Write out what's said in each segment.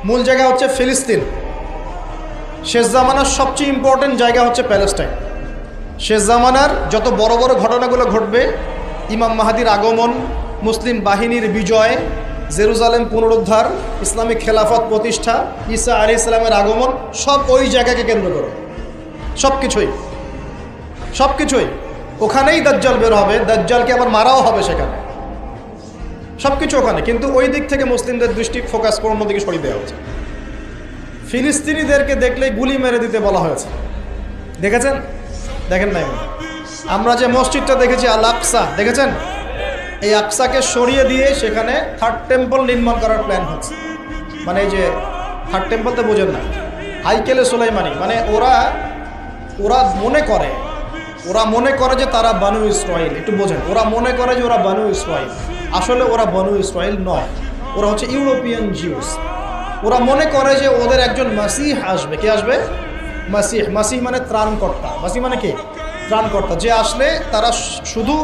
মূল জায়গা হচ্ছে ফিলিস্তিন। শেষ জামানার সবচেয়ে ইম্পর্টেন্ট জায়গা হচ্ছে প্যালেস্টাইন। শেষ জামানার যত বড় বড় ঘটনাগুলো ঘটবে, ইমাম মাহাদির আগমন, মুসলিম বাহিনীর বিজয়, জেরুজালেম পুনরুদ্ধার, ইসলামিক খেলাফত প্রতিষ্ঠা, ঈসা আলাইহিস সালামের আগমন, সব ওই জায়গাকে কেন্দ্র করে। সব কিছুই ওখানেই দাজ্জাল বের হবে, দাজ্জালকে আবার মারাও হবে সেখানে, সব কিছু ওখানে। কিন্তু ওই দিক থেকে মুসলিমদের দৃষ্টি ফোকাস করে অন্যদিকে সরিয়ে দেওয়া হচ্ছে। ফিলিস্তিনিদেরকে দেখলেই গুলি মেরে দিতে বলা হয়েছে, দেখেছেন? দেখেন নাই? আমরা যে মসজিদটা দেখেছি আল আকসা, দেখেছেন? এই আকসাকে সরিয়ে দিয়ে সেখানে থার্ড টেম্পল নির্মাণ করার প্ল্যান হচ্ছে। মানে এই যে থার্ড টেম্পল তো বোঝেন না, হাইকেলে সুলাইমানি। মানে ওরা মনে করে যে তারা বানু ইসরাইল। একটু বোঝেন, ওরা মনে করে যে ওরা বানু ইসরাইল। আসলে ওরা বানু ইসরাইল নয়, ওরা হচ্ছে ইউরোপিয়ান জিউস। ওরা মনে করে যে ওদের একজন মাসিহ আসবে। কে আসবে? মাসিহ মানে ত্রাণকর্তা। মাসিহ মানে কি? ত্রাণকর্তা। যে আসলে তারা শুধু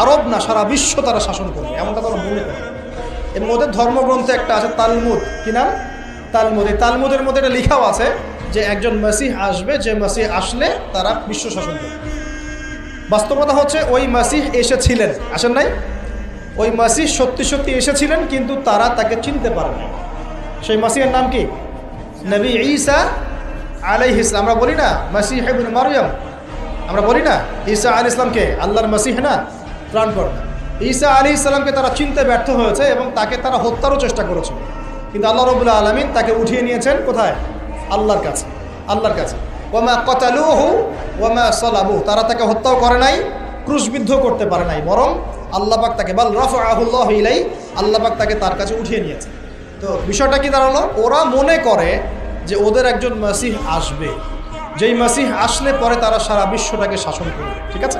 আরব না, সারা বিশ্ব তারা শাসন করবে, এমনটা তারা মনে করে। এবং ওদের ধর্মগ্রন্থে একটা আছে তালমুদ। কি নাম? তালমুদ। এই তালমুদের মধ্যে এটা লেখাও আছে যে একজন মাসিহ আসবে, যে মাসিহ আসলে তারা বিশ্ব শাসন করবে। বাস্তবতা হচ্ছে ওই মাসিহ এসেছিলেন, আসেন নাই? ওই মাসিহ সত্যি এসেছিলেন, কিন্তু তারা তাকে চিনতে পারে না। সেই মাসিহের নাম কি? নবী ঈসা আলাইহিস সালাম। আমরা বলি না মাসিহ ইবনে মারইয়াম, আমরা বলি না ঈসা আলাইহিস সালামকে আল্লাহর মাসিহ না, ত্রাণকর্তা। ঈসা আলাইহিস সালামকে তারা চিনতে ব্যর্থ হয়েছে এবং তাকে তারা হত্যারও চেষ্টা করেছে। কিন্তু আল্লাহ রাব্বুল আলামিন তাকে উঠিয়ে নিয়েছেন কোথায়? আল্লাহর কাছে। ওয়ামা ক্বাতালুহু ওয়ামা সালাবুহু। তারা তাকে হত্যাও করে নাই, ক্রুশবিদ্ধ করতে পারে নাই, বরং আল্লাহ পাক তাকে বাল রাফাআহুল্লাহু ইলাইহি, আল্লাহ পাক তাকে তার কাছে উঠিয়ে নিয়েছে। তো বিষয়টা কি দাঁড়ালো? ওরা মনে করে যে ওদের একজন মাসিহ আসবে, যেই মাসিহ আসলে পরে তারা সারা বিশ্বটাকে শাসন করবে। ঠিক আছে?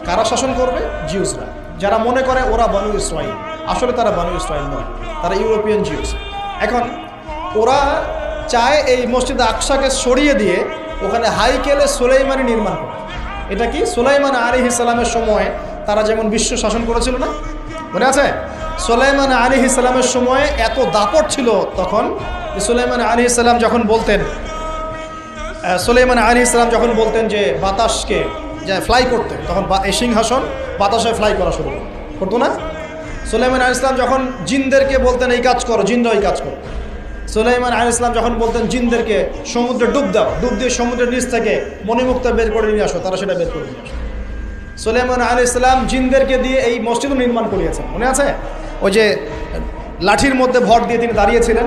কারা শাসন করবে? জিউসরা। যারা মনে করে ওরা বানু ইসরাইল, আসলে তারা বানু ইসরাইল নয়, তারা ইউরোপিয়ান জিউস। এখন ওরা চায় এই মসজিদ আকসাকে সরিয়ে দিয়ে ওখানে হাইকেলে সুলাইমানি নির্মাণ করে। এটা কি? সুলাইমান আলাইহিস সালামের সময় তারা যেমন বিশ্ব শাসন করেছিল না, মনে আছে? সুলাইমান আলাইহিস সালামের সময় এত দাপট ছিল তখন, সুলাইমান আলাইহিস সালাম যখন বলতেন যে বাতাসকে যে ফ্লাই করতে, তখন এই সিংহাসন বাতাসে ফ্লাই করা শুরু করতো না? সুলাইমান আলাইহিস সালাম যখন জিনদেরকে বলতেন এই কাজ করো, জিনরা এই কাজ করো। সুলাইমান আলাইহিস সালাম যখন বলতেন জিনদেরকে সমুদ্রে ডুব দাও, ডুব দিয়ে সমুদ্রের নিচ থেকে মণিমুক্তা বের করে নিয়ে আসো, তারা সেটা বের করে নিয়ে আসো। সুলাইমান আলাইহিস সালাম জিনদেরকে দিয়ে এই মসজিদও নির্মাণ করিয়েছেন, মনে আছে? ওই যে লাঠির মধ্যে ভর দিয়ে তিনি দাঁড়িয়েছিলেন,